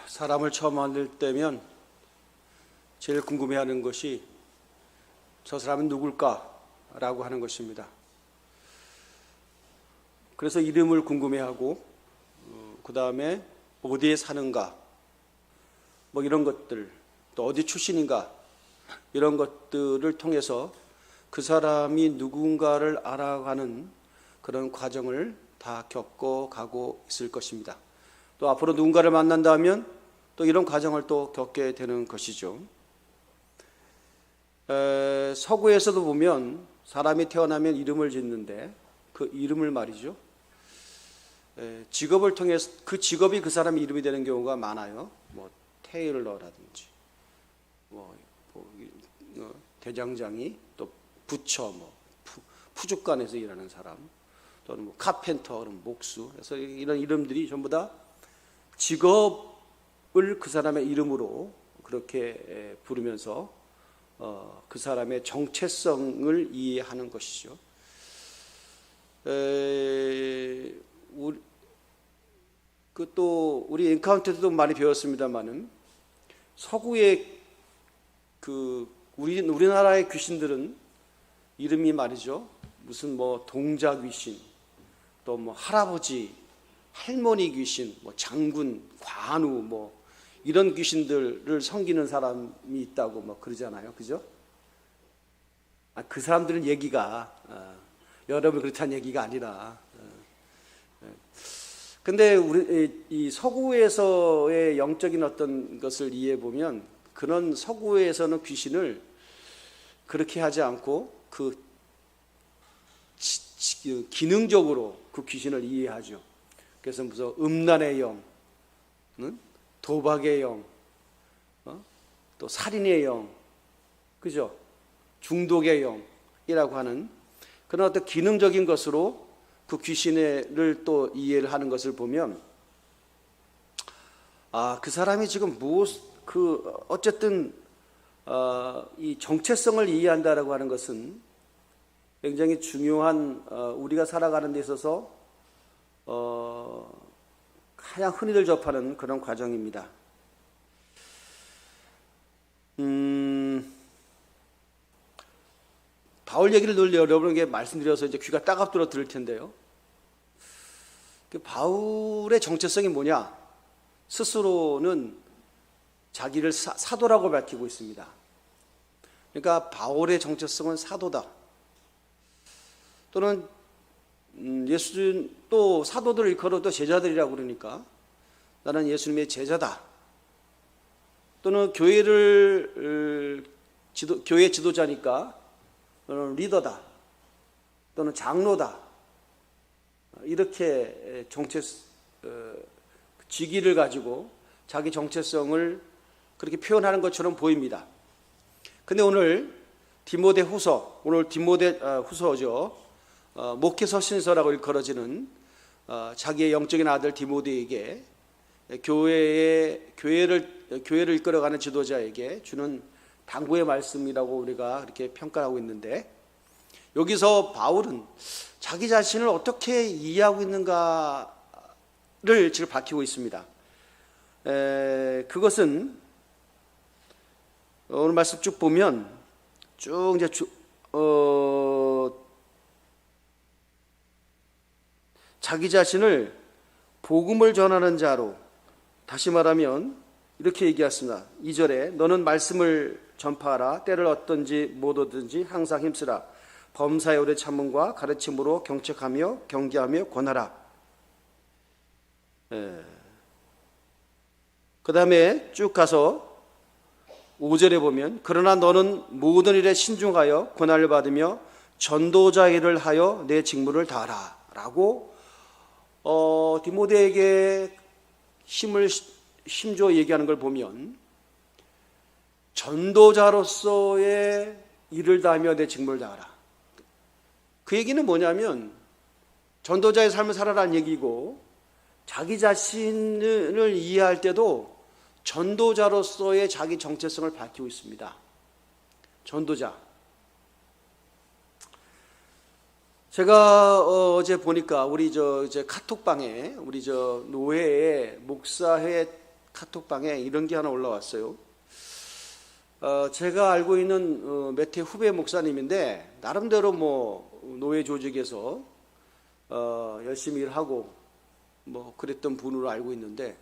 사람을 처음 만날 때면 제일 궁금해하는 것이 저 사람은 누굴까라고 하는 것입니다. 그래서 이름을 궁금해하고 그 다음에 어디에 사는가 뭐 이런 것들, 또 어디 출신인가 이런 것들을 통해서 그 사람이 누군가를 알아가는 그런 과정을 다 겪어가고 있을 것입니다. 또 앞으로 누군가를 만난다면 또 이런 과정을 또 겪게 되는 것이죠. 서구에서도 보면 사람이 태어나면 이름을 짓는데 그 이름을 말이죠, 직업을 통해서 그 직업이 그 사람의 이름이 되는 경우가 많아요. 뭐 테일러라든지 대장장이, 또 부처, 푸주간에서 일하는 사람, 또는 뭐 카펜터, 그럼 목수. 그래서 이런 이름들이 전부 다 직업을 그 사람의 이름으로 그렇게 부르면서 그 사람의 정체성을 이해하는 것이죠. 우리 엔카운터 때도 많이 배웠습니다만은 서구의 우리나라의 귀신들은 이름이 말이죠, 무슨 뭐 동자 귀신, 또 뭐 할아버지, 할머니 귀신, 뭐 장군, 관우, 뭐 이런 귀신들을 섬기는 사람이 있다고 뭐 그러잖아요, 그죠? 그 사람들은 얘기가 여러분 그렇다는 얘기가 아니라, 근데 우리 이 서구에서의 영적인 어떤 것을 이해해 보면 그런 서구에서는 귀신을 그렇게 하지 않고 기능적으로 그 귀신을 이해하죠. 그래서 무슨 음란의 영, 도박의 영, 또 살인의 영, 그죠? 중독의 영이라고 하는 그런 어떤 기능적인 것으로 그 귀신을 또 이해를 하는 것을 보면, 그 사람이 지금 어쨌든 이 정체성을 이해한다라고 하는 것은 굉장히 중요한, 우리가 살아가는 데 있어서 가장 흔히들 접하는 그런 과정입니다. 바울 얘기를 늘 여러분에게 말씀드려서 이제 귀가 따갑도록 들을 텐데요. 바울의 정체성이 뭐냐? 스스로는 자기를 사도라고 밝히고 있습니다. 그러니까 바울의 정체성은 사도다. 또는 또 사도들을 일컬어도 제자들이라고 그러니까 나는 예수님의 제자다. 또는 교회 지도자니까 또는 리더다. 또는 장로다. 이렇게 직위를 가지고 자기 정체성을 그렇게 표현하는 것처럼 보입니다. 근데 오늘 디모데 후서죠. 목회서신서라고 일컬어지는 자기의 영적인 아들 디모데에게 교회를 이끌어가는 지도자에게 주는 당부의 말씀이라고 우리가 그렇게 평가하고 있는데, 여기서 바울은 자기 자신을 어떻게 이해하고 있는가를 지금 밝히고 있습니다. 그것은 오늘 말씀 쭉 보면 쭉 이제 자기 자신을 복음을 전하는 자로, 다시 말하면 이렇게 얘기했습니다. 2절에 너는 말씀을 전파하라. 때를 얻든지 못 얻든지 항상 힘쓰라. 범사의 오래 참음과 가르침으로 경책하며 경계하며 권하라. 그 다음에 쭉 가서 5절에 보면 그러나 너는 모든 일에 신중하여 고난을 받으며 전도자 일을 하여 내 직무를 다하라 라고 디모데에게 힘줘 얘기하는 걸 보면, 전도자로서의 일을 다하며 내 직무를 다하라. 그 얘기는 뭐냐면 전도자의 삶을 살아라는 얘기고, 자기 자신을 이해할 때도 전도자로서의 자기 정체성을 밝히고 있습니다. 전도자. 제가 어제 보니까 우리 이제 카톡방에 우리 노회의 목사회 카톡방에 이런 게 하나 올라왔어요. 제가 알고 있는 몇 해 후배 목사님인데 나름대로 뭐 노예 조직에서 열심히 일하고 뭐 그랬던 분으로 알고 있는데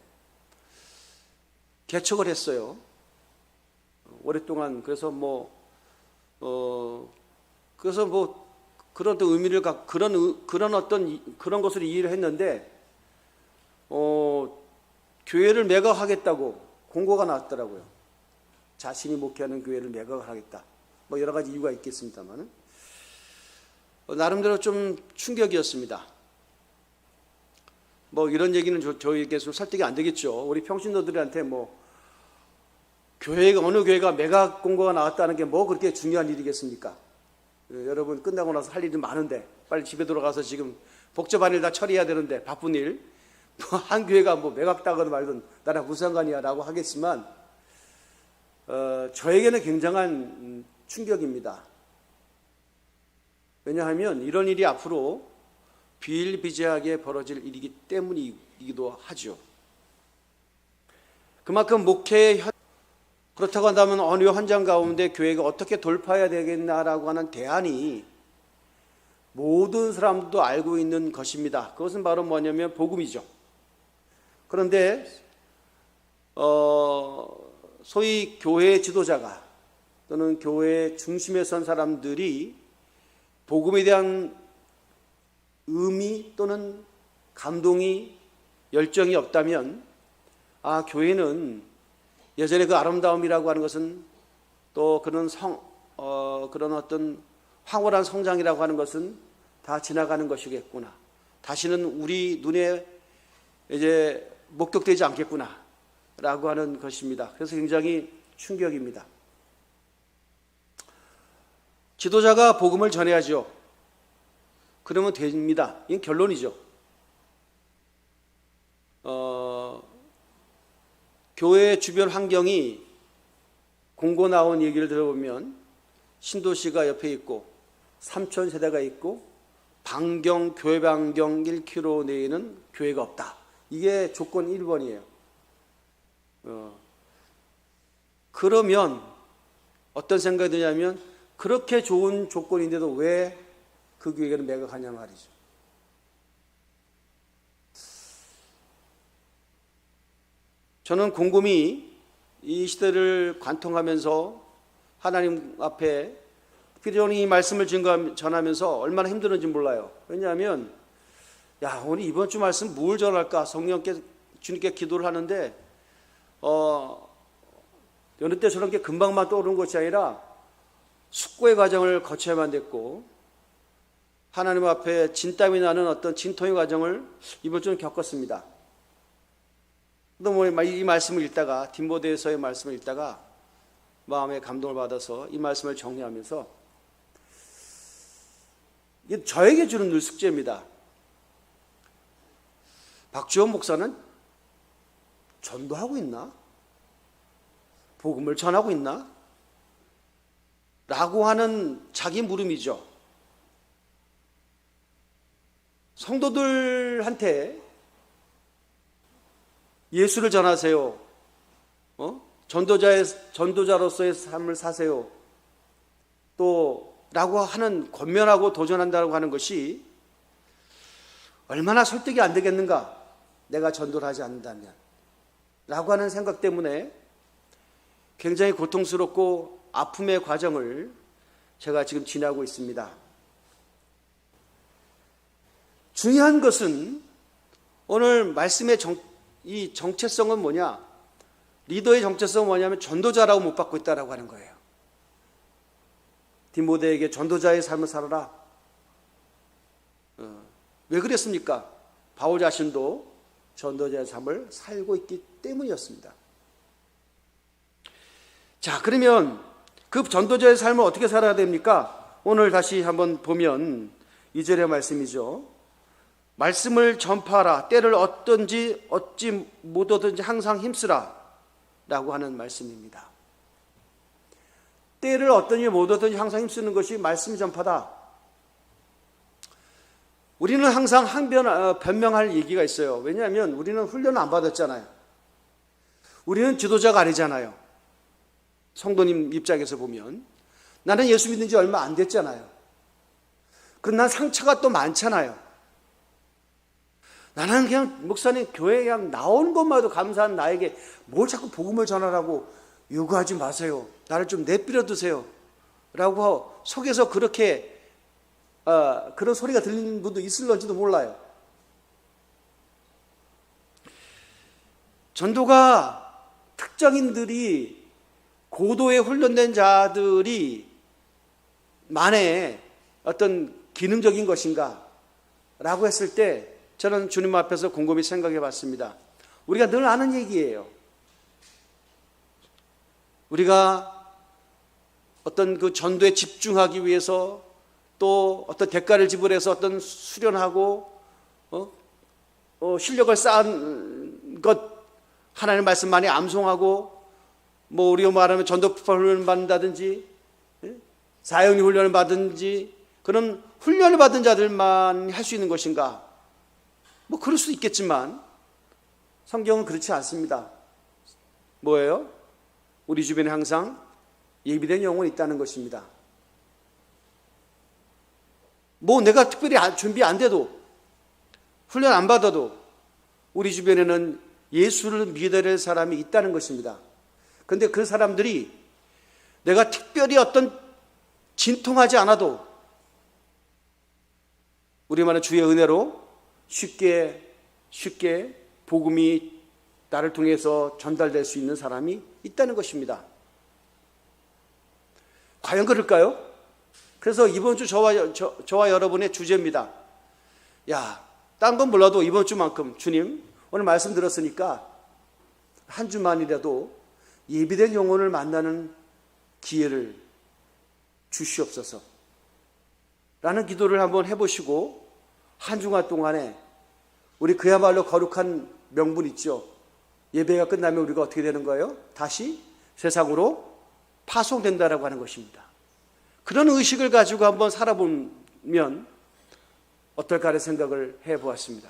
개척을 했어요. 오랫동안. 그래서 그래서 그런 어떤 의미를 그런 것을 이해를 했는데 교회를 매각하겠다고 공고가 나왔더라고요. 자신이 목회하는 교회를 매각하겠다. 뭐 여러 가지 이유가 있겠습니다만 나름대로 좀 충격이었습니다. 뭐 이런 얘기는 저희에게 설득이 안 되겠죠. 우리 평신도들한테 어느 교회가 매각 공고가 나왔다는 게 뭐 그렇게 중요한 일이겠습니까? 여러분 끝나고 나서 할 일이 많은데 빨리 집에 들어가서 지금 복잡한 일 다 처리해야 되는데 바쁜 일, 한 교회가 매각당하든 말든 나랑 무슨 상관이야 라고 하겠지만 저에게는 굉장한 충격입니다. 왜냐하면 이런 일이 앞으로 비일비재하게 벌어질 일이기 때문이기도 하죠. 그만큼 그렇다고 한다면 어느 현장 가운데 교회가 어떻게 돌파해야 되겠나라고 하는 대안이 모든 사람들도 알고 있는 것입니다. 그것은 바로 뭐냐면 복음이죠. 그런데 소위 교회 지도자가 또는 교회 중심에 선 사람들이 복음에 대한 의미 또는 감동이 열정이 없다면 교회는 예전에 그 아름다움이라고 하는 것은 또 그런 어떤 황홀한 성장이라고 하는 것은 다 지나가는 것이겠구나. 다시는 우리 눈에 이제 목격되지 않겠구나 라고 하는 것입니다. 그래서 굉장히 충격입니다. 지도자가 복음을 전해야죠. 그러면 됩니다. 이건 결론이죠. 교회 주변 환경이 공고 나온 얘기를 들어보면 신도시가 옆에 있고 3천 세대가 있고 교회 반경 1km 내에는 교회가 없다. 이게 조건 1번이에요. 그러면 어떤 생각이 드냐면 그렇게 좋은 조건인데도 왜 그 교회를 매각하냐 말이죠. 저는 곰곰이 이 시대를 관통하면서 하나님 앞에 필요히 말씀을 전하면서 얼마나 힘들었는지 몰라요. 왜냐하면 오늘 이번 주 말씀 뭘 전할까 주님께 기도를 하는데 여느 때 저런 게 금방만 떠오르는 것이 아니라 숙고의 과정을 거쳐야만 됐고 하나님 앞에 진땀이 나는 어떤 진통의 과정을 이번 주는 겪었습니다. 또 이 말씀을 읽다가 디모데서의 말씀을 읽다가 마음에 감동을 받아서 이 말씀을 정리하면서 이게 저에게 주는 늘 숙제입니다. 박주원 목사는 전도하고 있나? 복음을 전하고 있나? 라고 하는 자기 물음이죠. 성도들한테 예수를 전하세요. 전도자로서의 삶을 사세요. 라고 하는 권면하고 도전한다고 하는 것이 얼마나 설득이 안 되겠는가? 내가 전도를 하지 않는다면. 라고 하는 생각 때문에 굉장히 고통스럽고 아픔의 과정을 제가 지금 지나고 있습니다. 중요한 것은 오늘 말씀의 이 정체성은 뭐냐? 리더의 정체성은 뭐냐면 전도자라고 못 받고 있다라고 하는 거예요. 디모데에게 전도자의 삶을 살아라. 왜 그랬습니까? 바울 자신도 전도자의 삶을 살고 있기 때문이었습니다. 자, 그러면 그 전도자의 삶을 어떻게 살아야 됩니까? 오늘 다시 한번 보면 2절의 말씀이죠. 말씀을 전파하라. 때를 얻든지 얻지 못하든지 항상 힘쓰라. 라고 하는 말씀입니다. 때를 얻든지 못 얻든지 항상 힘쓰는 것이 말씀 전파다. 우리는 항상 변명할 얘기가 있어요. 왜냐하면 우리는 훈련을 안 받았잖아요. 우리는 지도자가 아니잖아요. 성도님 입장에서 보면 나는 예수 믿은 지 얼마 안 됐잖아요. 그럼 난 상처가 또 많잖아요. 나는 그냥 목사님 교회에 그냥 나오는 것만도 감사한 나에게 뭘 자꾸 복음을 전하라고 요구하지 마세요. 나를 좀 내버려 두세요. 라고 속에서 그렇게 그런 소리가 들리는 분도 있을런지도 몰라요. 전도가 특정인들이 고도에 훈련된 자들이 만에 어떤 기능적인 것인가 라고 했을 때 저는 주님 앞에서 곰곰이 생각해 봤습니다. 우리가 늘 아는 얘기예요. 우리가 어떤 그 전도에 집중하기 위해서 또 어떤 대가를 지불해서 어떤 수련하고 실력을 쌓은 것 하나님의 말씀 많이 암송하고 뭐 우리가 말하면 전도 훈련을 받는다든지 사역리 훈련을 받든지 그런 훈련을 받은 자들만 할 수 있는 것인가? 뭐 그럴 수도 있겠지만 성경은 그렇지 않습니다. 뭐예요? 우리 주변에 항상 예비된 영혼이 있다는 것입니다. 뭐 내가 특별히 준비 안 돼도 훈련 안 받아도 우리 주변에는 예수를 믿어야 될 사람이 있다는 것입니다. 그런데 그 사람들이 내가 특별히 어떤 진통하지 않아도 우리 말은 주의 은혜로 쉽게 복음이 나를 통해서 전달될 수 있는 사람이 있다는 것입니다. 과연 그럴까요? 그래서 이번 주 저와 여러분의 주제입니다. 딴 건 몰라도 이번 주만큼 주님 오늘 말씀 들었으니까 한 주만이라도 예비된 영혼을 만나는 기회를 주시옵소서 라는 기도를 한번 해보시고 한 주간 동안에 우리 그야말로 거룩한 명분 있죠. 예배가 끝나면 우리가 어떻게 되는 거예요? 다시 세상으로 파송된다라고 하는 것입니다. 그런 의식을 가지고 한번 살아보면 어떨까 하는 생각을 해보았습니다.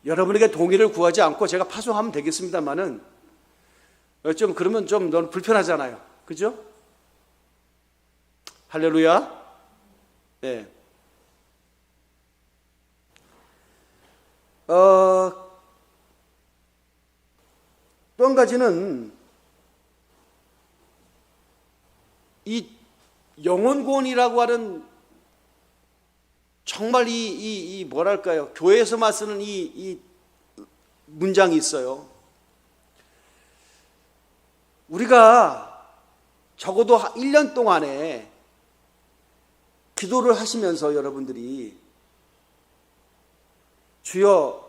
여러분에게 동의를 구하지 않고 제가 파송하면 되겠습니다만은 좀 그러면 좀 너무 불편하잖아요. 그죠? 할렐루야. 네. 또 한 가지는 이 영혼구원이라고 하는 정말 이 뭐랄까요? 교회에서만 쓰는 이 문장이 있어요. 우리가 적어도 1년 동안에 기도를 하시면서 여러분들이 주여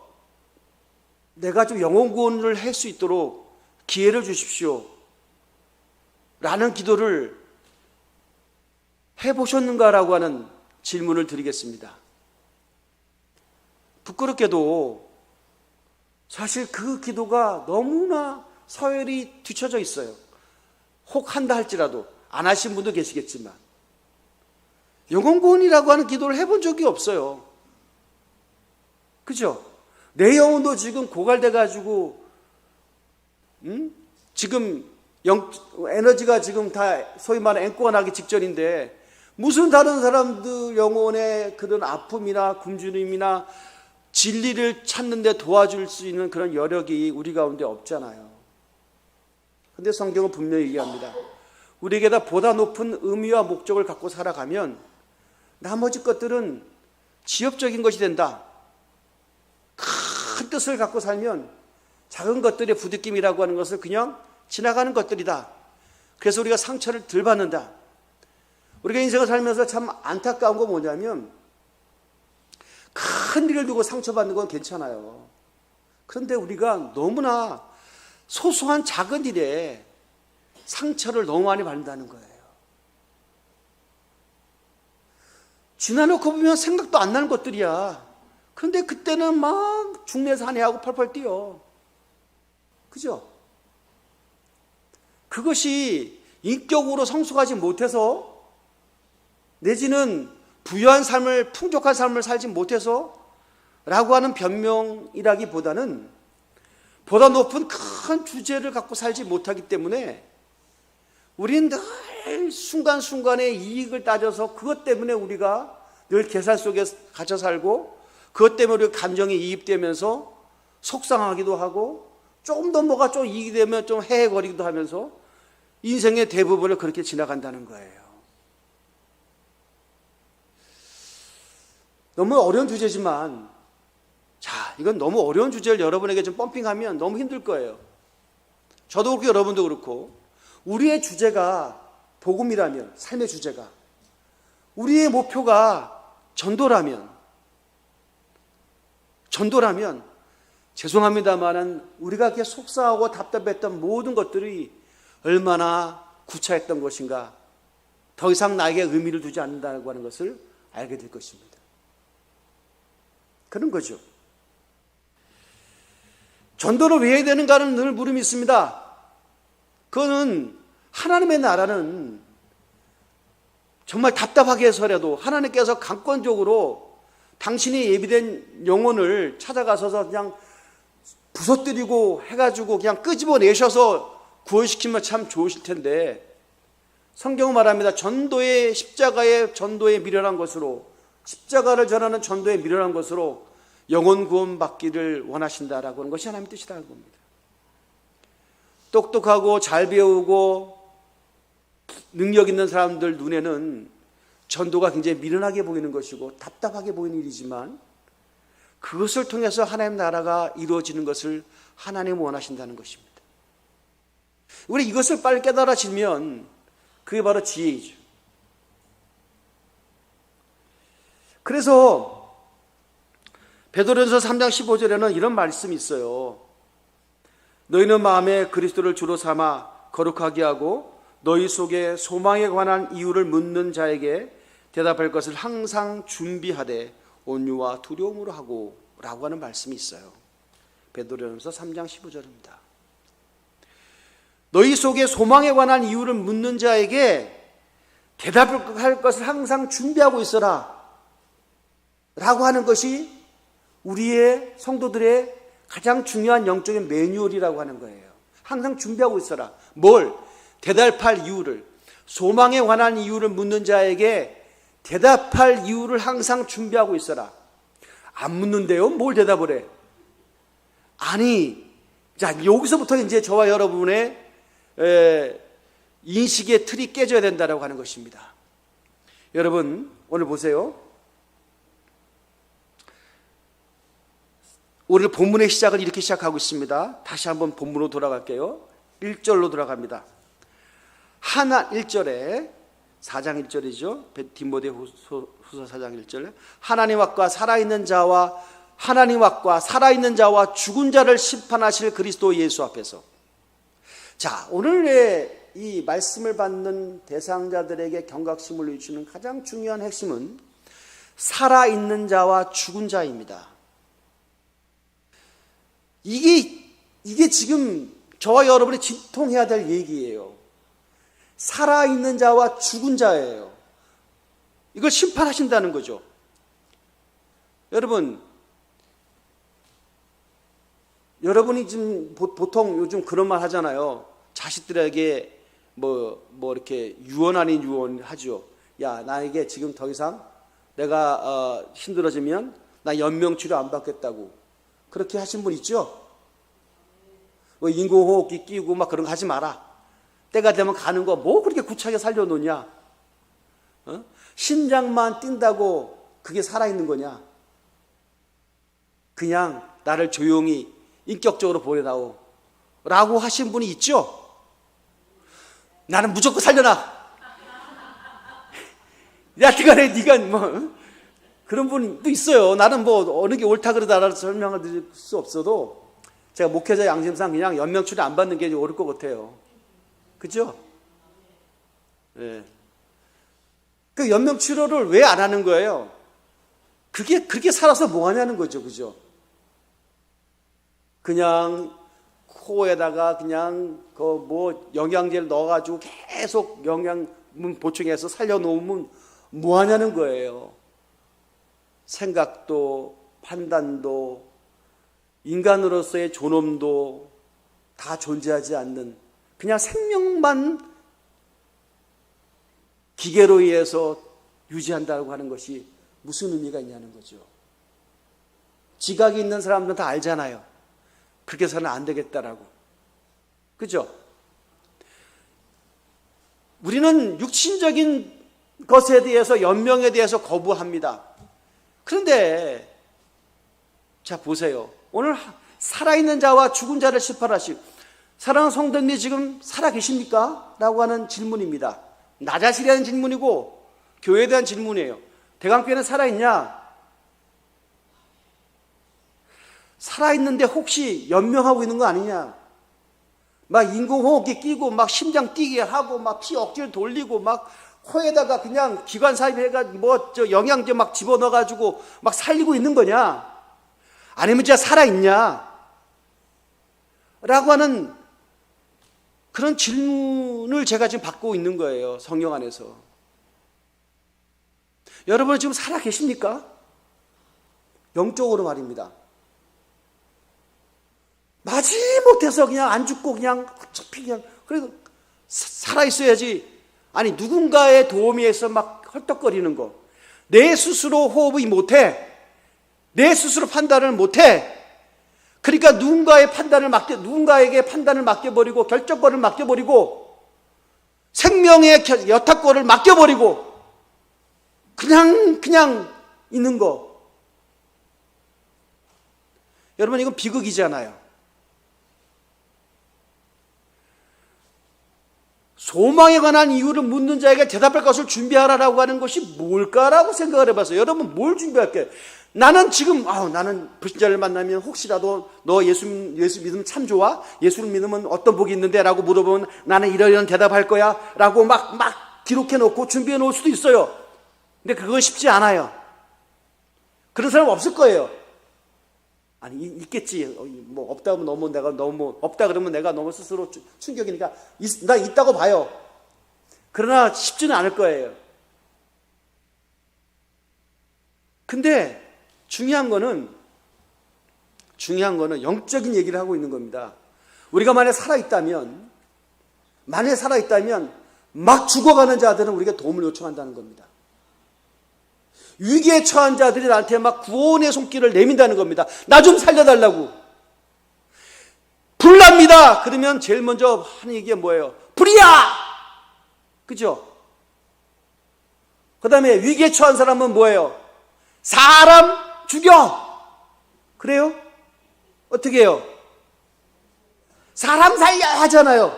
내가 좀 영혼 구원을 할 수 있도록 기회를 주십시오 라는 기도를 해보셨는가라고 하는 질문을 드리겠습니다. 부끄럽게도 사실 그 기도가 너무나 서열이 뒤쳐져 있어요. 혹 한다 할지라도 안 하신 분도 계시겠지만 영혼 구원이라고 하는 기도를 해본 적이 없어요. 그죠? 내 영혼도 지금 고갈돼 가지고 지금 에너지가 지금 다 소위 말하는 앵꼬가 나기 직전인데 무슨 다른 사람들 영혼의 그런 아픔이나 굶주림이나 진리를 찾는 데 도와줄 수 있는 그런 여력이 우리 가운데 없잖아요. 그런데 성경은 분명히 얘기합니다. 우리에게 다 보다 높은 의미와 목적을 갖고 살아가면 나머지 것들은 지엽적인 것이 된다. 큰 뜻을 갖고 살면 작은 것들의 부딪힘이라고 하는 것을 그냥 지나가는 것들이다. 그래서 우리가 상처를 덜 받는다. 우리가 인생을 살면서 참 안타까운 건 뭐냐면 큰 일을 두고 상처받는 건 괜찮아요. 그런데 우리가 너무나 소소한 작은 일에 상처를 너무 많이 받는다는 거예요. 지나놓고 보면 생각도 안 나는 것들이야. 그런데 그때는 막 중내산해하고 펄펄 뛰어. 그죠? 그것이 인격으로 성숙하지 못해서 내지는 부유한 삶을, 풍족한 삶을 살지 못해서 라고 하는 변명이라기보다는 보다 높은 큰 주제를 갖고 살지 못하기 때문에 우리는 늘 순간순간의 이익을 따져서 그것 때문에 우리가 늘 계산 속에 갇혀 살고, 그것 때문에 우리가 감정에 이입되면서 속상하기도 하고, 조금 더 뭐가 좀 이익이 되면 좀 헤헤거리기도 하면서 인생의 대부분을 그렇게 지나간다는 거예요. 너무 어려운 주제지만, 자, 이건 너무 어려운 주제를 여러분에게 좀 펌핑하면 너무 힘들 거예요. 저도 그렇고 여러분도 그렇고, 우리의 주제가 복음이라면, 삶의 주제가, 우리의 목표가 전도라면 죄송합니다만은 우리가 이렇게 속상하고 답답했던 모든 것들이 얼마나 구차했던 것인가, 더 이상 나에게 의미를 두지 않는다고 하는 것을 알게 될 것입니다. 그런 거죠. 전도를 왜 해야 되는가는 늘 물음이 있습니다. 그거는 하나님의 나라는 정말 답답하게 해서라도 하나님께서 강권적으로 당신이 예비된 영혼을 찾아가서서 그냥 부서뜨리고 해가지고 그냥 끄집어내셔서 구원시키면 참 좋으실 텐데, 성경은 말합니다. 십자가의 전도에 미련한 것으로, 십자가를 전하는 전도에 미련한 것으로 영혼 구원받기를 원하신다라고 하는 것이 하나님의 뜻이라는 겁니다. 똑똑하고 잘 배우고 능력 있는 사람들 눈에는 전도가 굉장히 미련하게 보이는 것이고 답답하게 보이는 일이지만, 그것을 통해서 하나님 나라가 이루어지는 것을 하나님이 원하신다는 것입니다. 우리 이것을 빨리 깨달아지면 그게 바로 지혜이죠. 그래서 베드로전서 3장 15절에는 이런 말씀이 있어요. 너희는 마음에 그리스도를 주로 삼아 거룩하게 하고 너희 속에 소망에 관한 이유를 묻는 자에게 대답할 것을 항상 준비하되 온유와 두려움으로 하고 라고 하는 말씀이 있어요. 베드로전서 3장 15절입니다. 너희 속에 소망에 관한 이유를 묻는 자에게 대답할 것을 항상 준비하고 있어라 라고 하는 것이 우리의 성도들의 가장 중요한 영적인 매뉴얼이라고 하는 거예요. 항상 준비하고 있어라. 뭘? 대답할 이유를, 소망에 관한 이유를 묻는 자에게 대답할 이유를 항상 준비하고 있어라. 안 묻는데요? 뭘 대답을 해? 아니, 자, 여기서부터 이제 저와 여러분의 인식의 틀이 깨져야 된다고 하는 것입니다. 여러분, 오늘 보세요. 오늘 본문의 시작을 이렇게 시작하고 있습니다. 다시 한번 본문으로 돌아갈게요. 1절로 돌아갑니다. 1절에 4장 1절이죠. 디모데후서 4장 1절에 하나님 앞과 살아있는 자와 죽은 자를 심판하실 그리스도 예수 앞에서. 자, 오늘의 이 말씀을 받는 대상자들에게 경각심을 주는 가장 중요한 핵심은 살아있는 자와 죽은 자입니다. 이게 지금 저와 여러분이 진통해야 될 얘기예요. 살아있는 자와 죽은 자예요. 이걸 심판하신다는 거죠. 여러분이 지금 보통 요즘 그런 말 하잖아요. 자식들에게 이렇게 유언 아닌 유언 하죠. 야, 나에게 지금 더 이상 내가 힘들어지면 나 연명치료 안 받겠다고. 그렇게 하신 분 있죠? 인공호흡기 끼고 막 그런 거 하지 마라. 때가 되면 가는 거 뭐 그렇게 구차하게 살려놓냐? 심장만 뛴다고 그게 살아있는 거냐? 그냥 나를 조용히 인격적으로 보내다오 라고 하신 분이 있죠? 나는 무조건 살려놔. 여하튼간에 네가 그런 분도 있어요. 나는 어느 게 옳다 그러다라고 설명을 드릴 수 없어도 제가 목회자 양심상 그냥 연명치료 안 받는 게 옳을 것 같아요. 그죠? 네. 그 연명치료를 왜 안 하는 거예요? 그렇게 살아서 뭐 하냐는 거죠. 그죠? 그냥 코에다가 그냥 영양제를 넣어가지고 계속 영양분 보충해서 살려놓으면 뭐 하냐는 거예요. 생각도 판단도 인간으로서의 존엄도 다 존재하지 않는 그냥 생명만 기계로 의해서 유지한다고 하는 것이 무슨 의미가 있냐는 거죠. 지각이 있는 사람들은 다 알잖아요. 그렇게 해서는 안 되겠다라고. 그죠? 우리는 육신적인 것에 대해서, 연명에 대해서 거부합니다. 그런데 자 보세요. 오늘 살아있는 자와 죽은 자를 심판하시고, 사랑하는 성도님이 지금 살아계십니까? 라고 하는 질문입니다. 나 자신에 대한 질문이고 교회에 대한 질문이에요. 대강교회는 살아있냐? 살아있는데 혹시 연명하고 있는 거 아니냐? 막 인공호흡기 끼고 막 심장 뛰게 하고 막 피 억지로 돌리고 막 코에다가 그냥 기관사입 해가지고 뭐 저 영양제 막 집어넣어가지고 막 살리고 있는 거냐? 아니면 진짜 살아있냐? 라고 하는 그런 질문을 제가 지금 받고 있는 거예요. 성령 안에서. 여러분은 지금 살아 계십니까? 영적으로 말입니다. 마지못해서 그냥 안 죽고 그냥 어차피 그냥 그래도 살아 있어야지. 아니 누군가의 도움에 의해서 막 헐떡거리는 거. 내 스스로 호흡이 못해. 내 스스로 판단을 못해. 그러니까 누군가에게 판단을 맡겨버리고 결정권을 맡겨버리고 생명의 여타권을 맡겨버리고 그냥 있는 거. 여러분 이건 비극이잖아요. 소망에 관한 이유를 묻는 자에게 대답할 것을 준비하라라고 하는 것이 뭘까라고 생각을 해봤어요. 여러분 뭘 준비할게요? 나는 지금 나는 불신자를 만나면 혹시라도 너 예수 믿으면 참 좋아? 예수를 믿으면 어떤 복이 있는데? 라고 물어보면 나는 이런 대답할 거야 라고 막 기록해 놓고 준비해 놓을 수도 있어요. 근데 그건 쉽지 않아요. 그런 사람 없을 거예요. 아니 있겠지. 뭐 없다 그러면 없다 그러면 내가 너무 스스로 충격이니까 나 있다고 봐요. 그러나 쉽지는 않을 거예요. 근데 중요한 거는 영적인 얘기를 하고 있는 겁니다. 우리가 만약에 살아있다면 막 죽어가는 자들은 우리가 도움을 요청한다는 겁니다. 위기에 처한 자들이 나한테 막 구원의 손길을 내민다는 겁니다. 나 좀 살려달라고. 불납니다. 그러면 제일 먼저 하는 얘기가 뭐예요? 불이야! 그죠? 그 다음에 위기에 처한 사람은 뭐예요? 사람 죽여! 그래요? 어떻게 해요? 사람 살려 하잖아요.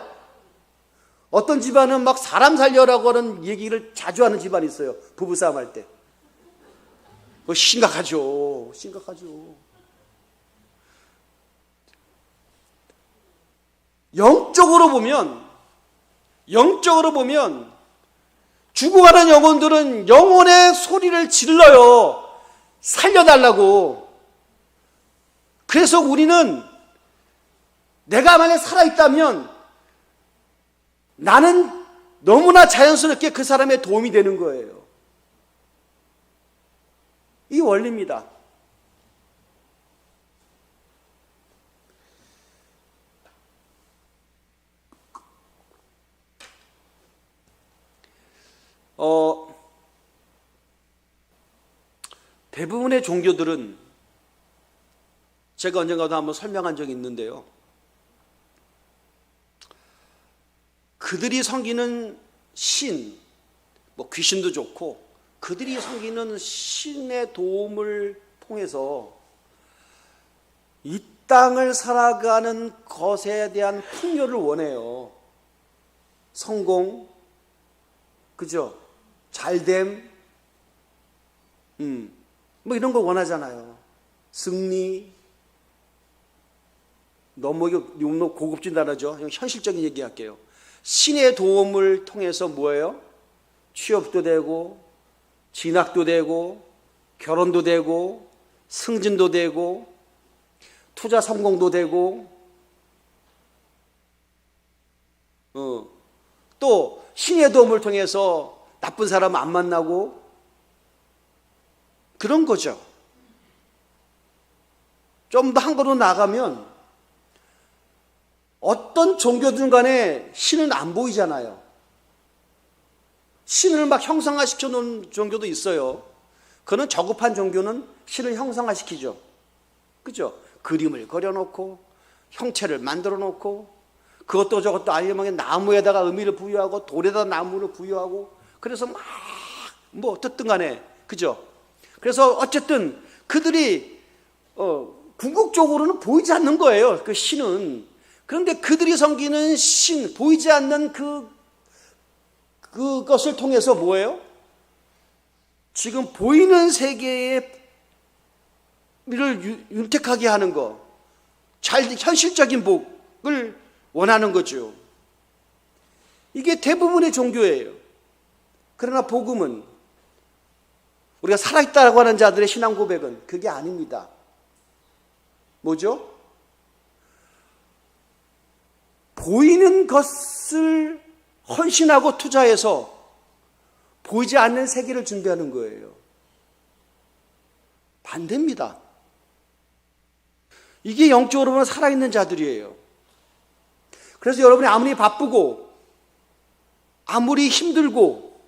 어떤 집안은 막 사람 살려라고 하는 얘기를 자주 하는 집안이 있어요. 부부싸움 할 때. 심각하죠. 영적으로 보면 죽어가는 영혼들은 영혼의 소리를 질러요. 살려달라고. 그래서 우리는 내가 만약에 살아있다면 나는 너무나 자연스럽게 그 사람의 도움이 되는 거예요. 이 원리입니다. 대부분의 종교들은 제가 언젠가도 한번 설명한 적이 있는데요. 그들이 섬기는 신, 귀신도 좋고 그들이 섬기는 신의 도움을 통해서 이 땅을 살아가는 것에 대한 풍요를 원해요. 성공, 그죠? 잘됨, 이런 걸 원하잖아요. 승리, 너무 고급진 단어죠. 현실적인 얘기 할게요. 신의 도움을 통해서 뭐예요? 취업도 되고 진학도 되고 결혼도 되고 승진도 되고 투자 성공도 되고 또 신의 도움을 통해서 나쁜 사람 안 만나고 그런 거죠. 좀 더 한 걸음 나가면 어떤 종교든 간에 신은 안 보이잖아요. 신을 막 형상화시켜 놓은 종교도 있어요. 그는 저급한 종교는 신을 형상화시키죠. 그죠? 그림을 그려놓고 형체를 만들어 놓고 그것도 저것도 알려먹은 나무에다가 의미를 부여하고 돌에다 나무를 부여하고 그래서 막 뭐 어쨌든 간에 그죠? 그래서 어쨌든 그들이 궁극적으로는 보이지 않는 거예요. 그 신은. 그런데 그들이 섬기는 신, 보이지 않는 그것을 통해서 뭐예요? 지금 보이는 세계를 윤택하게 하는 거, 현실적인 복을 원하는 거죠. 이게 대부분의 종교예요. 그러나 복음은 우리가 살아있다고 하는 자들의 신앙 고백은 그게 아닙니다. 뭐죠? 보이는 것을 헌신하고 투자해서 보이지 않는 세계를 준비하는 거예요. 반대입니다. 이게 영적으로 보면 살아있는 자들이에요. 그래서 여러분이 아무리 바쁘고 아무리 힘들고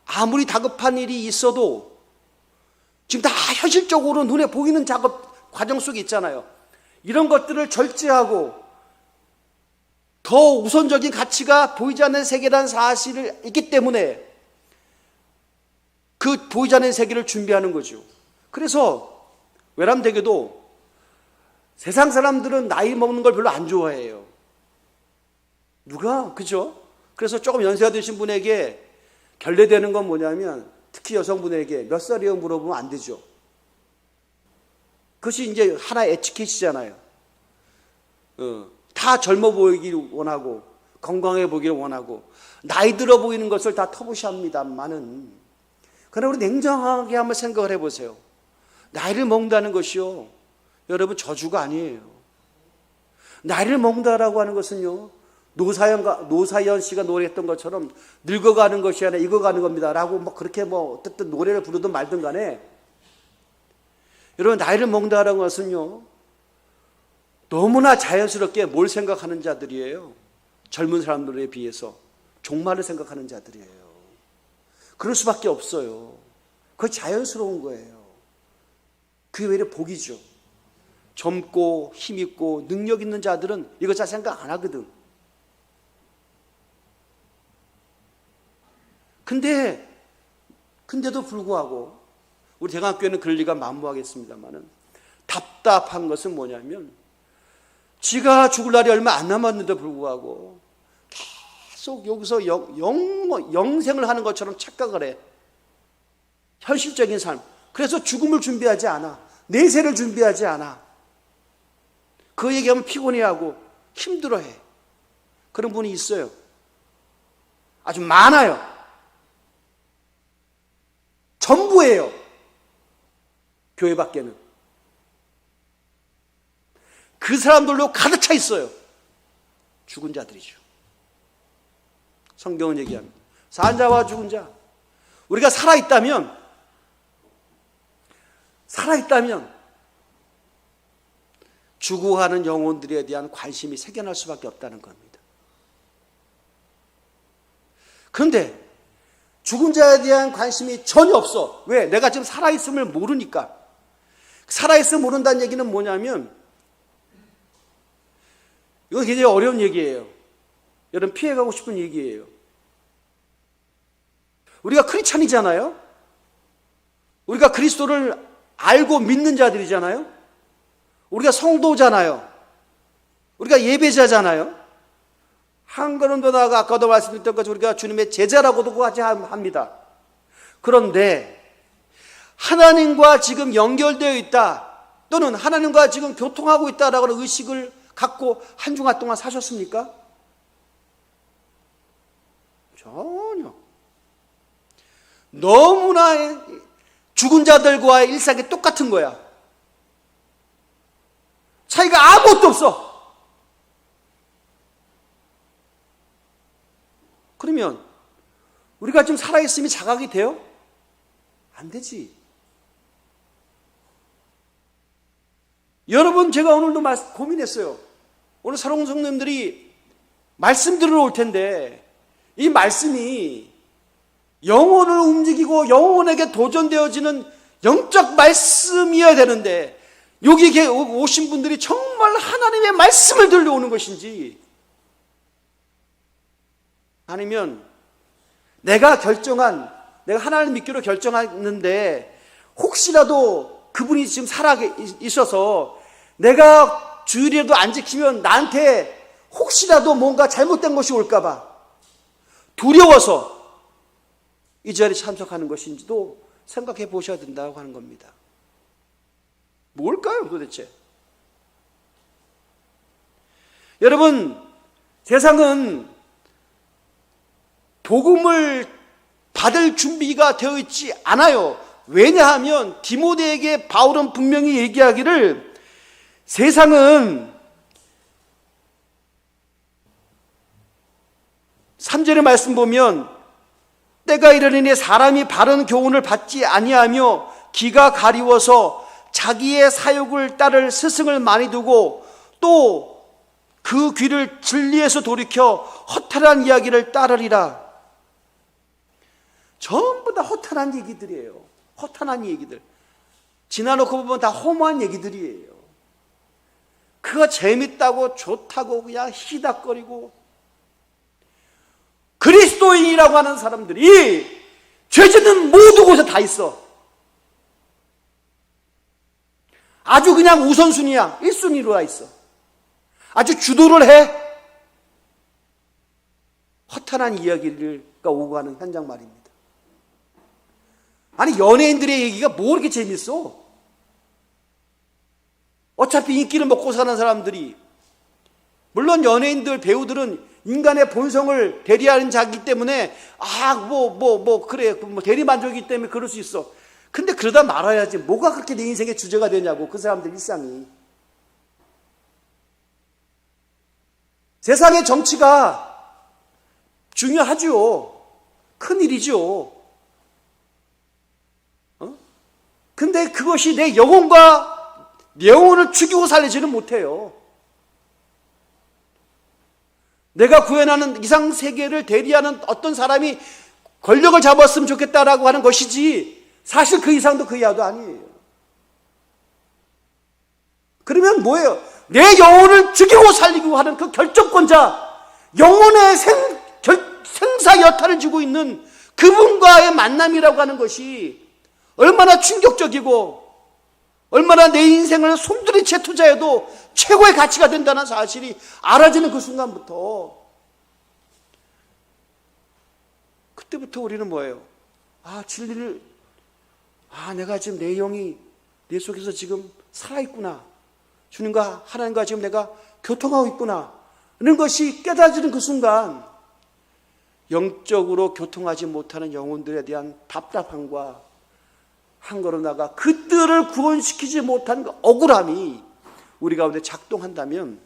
아무리 다급한 일이 있어도 지금 다 현실적으로 눈에 보이는 작업 과정 속에 있잖아요. 이런 것들을 절제하고 더 우선적인 가치가 보이지 않는 세계라는 사실을 있기 때문에 그 보이지 않는 세계를 준비하는 거죠. 그래서 외람되게도 세상 사람들은 나이 먹는 걸 별로 안 좋아해요. 누가? 그죠? 그래서 조금 연세가 드신 분에게 결례되는 건 뭐냐면 특히 여성분에게 몇 살이에요 물어보면 안 되죠. 그것이 이제 하나의 에티켓이잖아요. 다 젊어 보이기를 원하고 건강해 보기를 원하고 나이 들어 보이는 것을 다 터부시합니다만은 그러나 우리 냉정하게 한번 생각을 해보세요. 나이를 먹는다는 것이요, 여러분 저주가 아니에요. 나이를 먹는다라고 하는 것은요, 노사연 씨가 노래했던 것처럼 늙어가는 것이 아니라 익어가는 겁니다 라고 뭐 그렇게 뭐 어쨌든 노래를 부르든 말든 간에 여러분 나이를 먹는다라는 것은요 너무나 자연스럽게 뭘 생각하는 자들이에요. 젊은 사람들에 비해서 종말을 생각하는 자들이에요. 그럴 수밖에 없어요. 그거 자연스러운 거예요. 그게 왜 이렇게 복이죠. 젊고 힘있고 능력 있는 자들은 이거 잘 생각 안 하거든. 근데도 불구하고 우리 대강교회는 그럴 리가 만무하겠습니다만은 답답한 것은 뭐냐면 지가 죽을 날이 얼마 안 남았는데도 불구하고 계속 여기서 영생을 하는 것처럼 착각을 해. 현실적인 삶. 그래서 죽음을 준비하지 않아. 내세를 준비하지 않아. 그 얘기하면 피곤해하고 힘들어해. 그런 분이 있어요. 아주 많아요. 전부예요. 교회 밖에는. 그 사람들로 가득 차 있어요. 죽은 자들이죠. 성경은 얘기합니다. 산 자와 죽은 자. 우리가 살아있다면 죽어가는 영혼들에 대한 관심이 생겨날 수밖에 없다는 겁니다. 그런데 죽은 자에 대한 관심이 전혀 없어. 왜? 내가 지금 살아있음을 모르니까. 살아있음을 모른다는 얘기는 뭐냐면 이거 굉장히 어려운 얘기예요. 여러분 피해가고 싶은 얘기예요. 우리가 크리스찬이잖아요. 우리가 그리스도를 알고 믿는 자들이잖아요. 우리가 성도잖아요. 우리가 예배자잖아요. 한 걸음 더 나아가 아까도 말씀드렸던 것처럼 우리가 주님의 제자라고도 하지 합니다. 그런데 하나님과 지금 연결되어 있다 또는 하나님과 지금 교통하고 있다라고 하는 의식을 갖고 한 주간 동안 사셨습니까? 전혀. 너무나 죽은 자들과의 일상이 똑같은 거야. 차이가 아무것도 없어. 그러면 우리가 지금 살아있음이 자각이 돼요? 안 되지. 여러분, 제가 오늘도 고민했어요. 오늘 사랑하는 성도님들이 말씀 들으러 올 텐데 이 말씀이 영혼을 움직이고 영혼에게 도전되어지는 영적 말씀이어야 되는데 여기 오신 분들이 정말 하나님의 말씀을 들려오는 것인지, 아니면 내가 하나님 믿기로 결정했는데 혹시라도 그분이 지금 살아 있어서 내가 주일에도 안 지키면 나한테 혹시라도 뭔가 잘못된 것이 올까봐 두려워서 이 자리에 참석하는 것인지도 생각해 보셔야 된다고 하는 겁니다. 뭘까요, 도대체? 여러분, 세상은 복음을 받을 준비가 되어 있지 않아요. 왜냐하면 디모데에게 바울은 분명히 얘기하기를, 세상은 3절의 말씀 보면 때가 이르리니 사람이 바른 교훈을 받지 아니하며 귀가 가리워서 자기의 사욕을 따를 스승을 많이 두고 또 그 귀를 진리에서 돌이켜 허탈한 이야기를 따르리라. 전부 다 허탈한 얘기들이에요. 허탈한 얘기들. 지나놓고 보면 다 허무한 얘기들이에요. 그거 재밌다고 좋다고 그냥 희닥거리고, 그리스도인이라고 하는 사람들이 죄짓는 모든 곳에 다 있어. 아주 그냥 우선순위야. 1순위로 다 있어. 아주 주도를 해. 허탄한 이야기가 오고 가는 현장 말입니다. 아니, 연예인들의 얘기가 뭐 이렇게 재밌어? 어차피 인기를 먹고 사는 사람들이, 물론 연예인들, 배우들은 인간의 본성을 대리하는 자기 때문에 그래, 대리만족이기 때문에 그럴 수 있어. 근데 그러다 말아야지. 뭐가 그렇게 내 인생의 주제가 되냐고, 그 사람들 일상이. 세상의 정치가 중요하죠. 큰일이죠. 근데 그것이 내 영혼을 죽이고 살리지는 못해요. 내가 구현하는 이상세계를 대리하는 어떤 사람이 권력을 잡았으면 좋겠다라고 하는 것이지, 사실 그 이상도 그 이하도 아니에요. 그러면 뭐예요? 내 영혼을 죽이고 살리고 하는 그 결정권자, 영혼의 생사 여탈을 쥐고 있는 그분과의 만남이라고 하는 것이 얼마나 충격적이고 얼마나 내 인생을 솜들이 채 투자해도 최고의 가치가 된다는 사실이 알아지는 그 순간부터, 그때부터 우리는 뭐예요? 진리를, 내가 지금 내 영이 내 속에서 지금 살아있구나, 주님과 하나님과 지금 내가 교통하고 있구나 하는 것이 깨달아지는 그 순간, 영적으로 교통하지 못하는 영혼들에 대한 답답함과 한 걸음 나가 그들을 구원시키지 못한 그 억울함이 우리 가운데 작동한다면,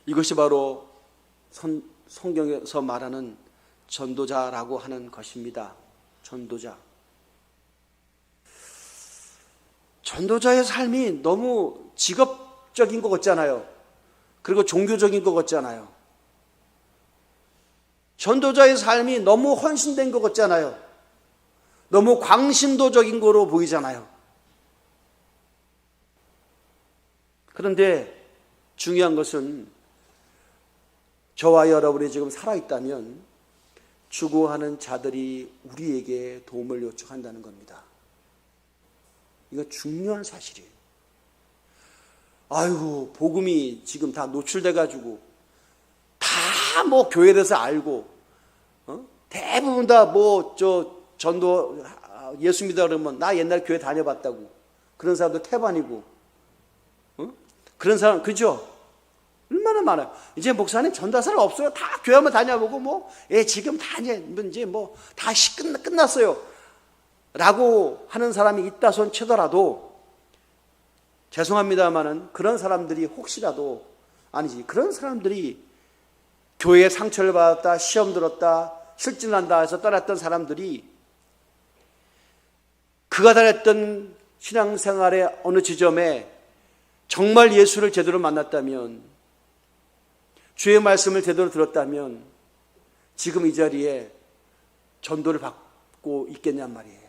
이것이 바로 성경에서 말하는 전도자라고 하는 것입니다. 전도자. 전도자의 삶이 너무 직업적인 것 같잖아요. 그리고 종교적인 것 같잖아요. 전도자의 삶이 너무 헌신된 것 같잖아요. 너무 광신도적인 거로 보이잖아요. 그런데 중요한 것은 저와 여러분이 지금 살아있다면 추구하는 자들이 우리에게 도움을 요청한다는 겁니다. 이거 중요한 사실이에요. 복음이 지금 다 노출돼가지고 다 교회에서 알고, 대부분 다 전도 예수 믿어 그러면 나 옛날 교회 다녀봤다고 그런 사람도 태반이고, 그런 사람, 그죠? 얼마나 많아요. 이제 목사님 전도사는 없어요. 다 교회 한번 다녀보고 지금 다 이제 다 끝났어요 라고 하는 사람이 있다 손 치더라도, 죄송합니다마는 그런 사람들이 혹시라도, 그런 사람들이 교회에 상처를 받았다, 시험 들었다, 실진한다 해서 떠났던 사람들이 그가 다녔던 신앙생활의 어느 지점에 정말 예수를 제대로 만났다면, 주의 말씀을 제대로 들었다면 지금 이 자리에 전도를 받고 있겠냔 말이에요.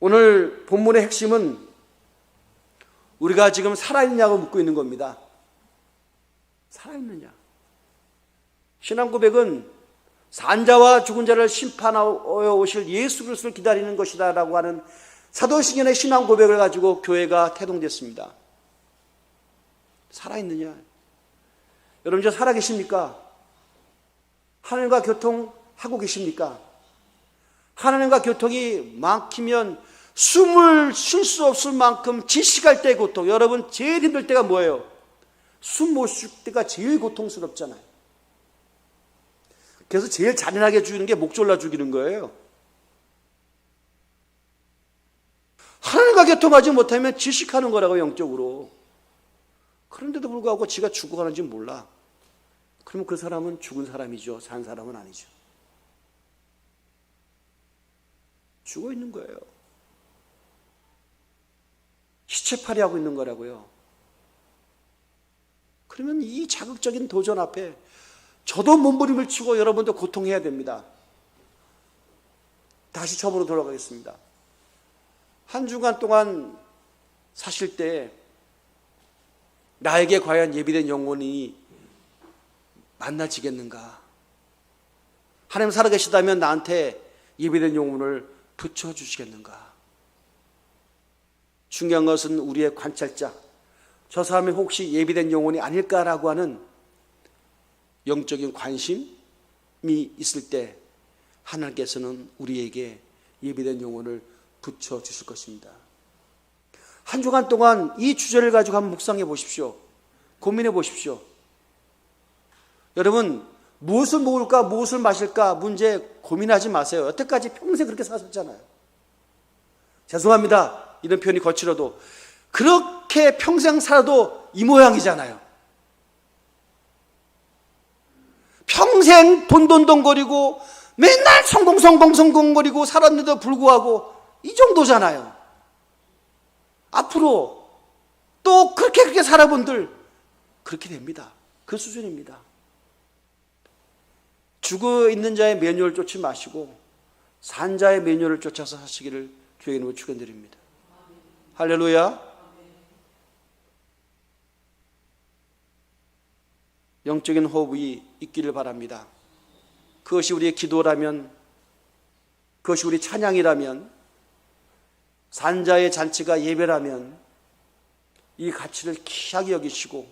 오늘 본문의 핵심은 우리가 지금 살아있느냐고 묻고 있는 겁니다. 살아있느냐? 신앙 고백은 산자와 죽은 자를 심판하여 오실 예수 그리스도를 기다리는 것이다 라고 하는 사도신경의 신앙 고백을 가지고 교회가 태동됐습니다. 살아있느냐? 여러분, 저 살아계십니까? 하나님과 교통하고 계십니까? 하나님과 교통이 막히면 숨을 쉴 수 없을 만큼 지식할 때의 고통. 여러분, 제일 힘들 때가 뭐예요? 숨 못 쉴 때가 제일 고통스럽잖아요. 그래서 제일 잔인하게 죽이는 게 목 졸라 죽이는 거예요. 하나님과 교통하지 못하면 질식하는 거라고, 영적으로. 그런데도 불구하고 지가 죽어가는지 몰라. 그러면 그 사람은 죽은 사람이죠. 산 사람은 아니죠. 죽어 있는 거예요. 시체팔이 하고 있는 거라고요. 그러면 이 자극적인 도전 앞에 저도 몸부림을 치고 여러분도 고통해야 됩니다. 다시 처음으로 돌아가겠습니다. 한 주간 동안 사실 때 나에게 과연 예비된 영혼이 만나지겠는가? 하나님 살아계시다면 나한테 예비된 영혼을 붙여주시겠는가? 중요한 것은 우리의 관찰자, 저 사람이 혹시 예비된 영혼이 아닐까라고 하는 영적인 관심이 있을 때 하나님께서는 우리에게 예비된 영혼을 붙여주실 것입니다. 한 주간 동안 이 주제를 가지고 한번 묵상해 보십시오. 고민해 보십시오. 여러분, 무엇을 먹을까, 무엇을 마실까 문제 고민하지 마세요. 여태까지 평생 그렇게 사셨잖아요. 죄송합니다, 이런 표현이 거칠어도 그렇게 평생 살아도 이 모양이잖아요. 평생 돈돈돈거리고 맨날 성공거리고 살았는데도 불구하고 이 정도잖아요. 앞으로 또 그렇게 살아본들 그렇게 됩니다. 그 수준입니다. 죽어 있는 자의 매뉴얼을 쫓지 마시고 산 자의 매뉴얼을 쫓아서 하시기를 주의 이름으로 축원드립니다. 할렐루야. 영적인 호흡이 있기를 바랍니다. 그것이 우리의 기도라면, 그것이 우리 찬양이라면, 산자의 잔치가 예배라면 이 가치를 귀하게 여기시고,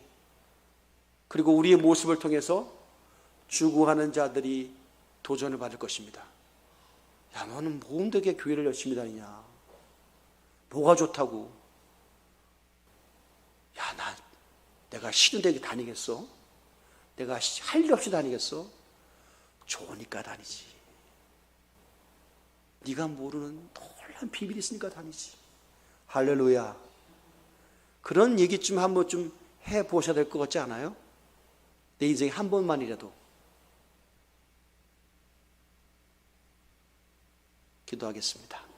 그리고 우리의 모습을 통해서 죽어가는 자들이 도전을 받을 것입니다. 야, 너는 뭔데 교회를 열심히 다니냐? 뭐가 좋다고? 야, 내가 싫은데 다니겠어? 내가 할 일 없이 다니겠어? 좋으니까 다니지. 네가 모르는 놀라운 비밀이 있으니까 다니지. 할렐루야. 그런 얘기 좀 한번 좀 해보셔야 될 것 같지 않아요? 내 인생에 한 번만이라도. 기도하겠습니다.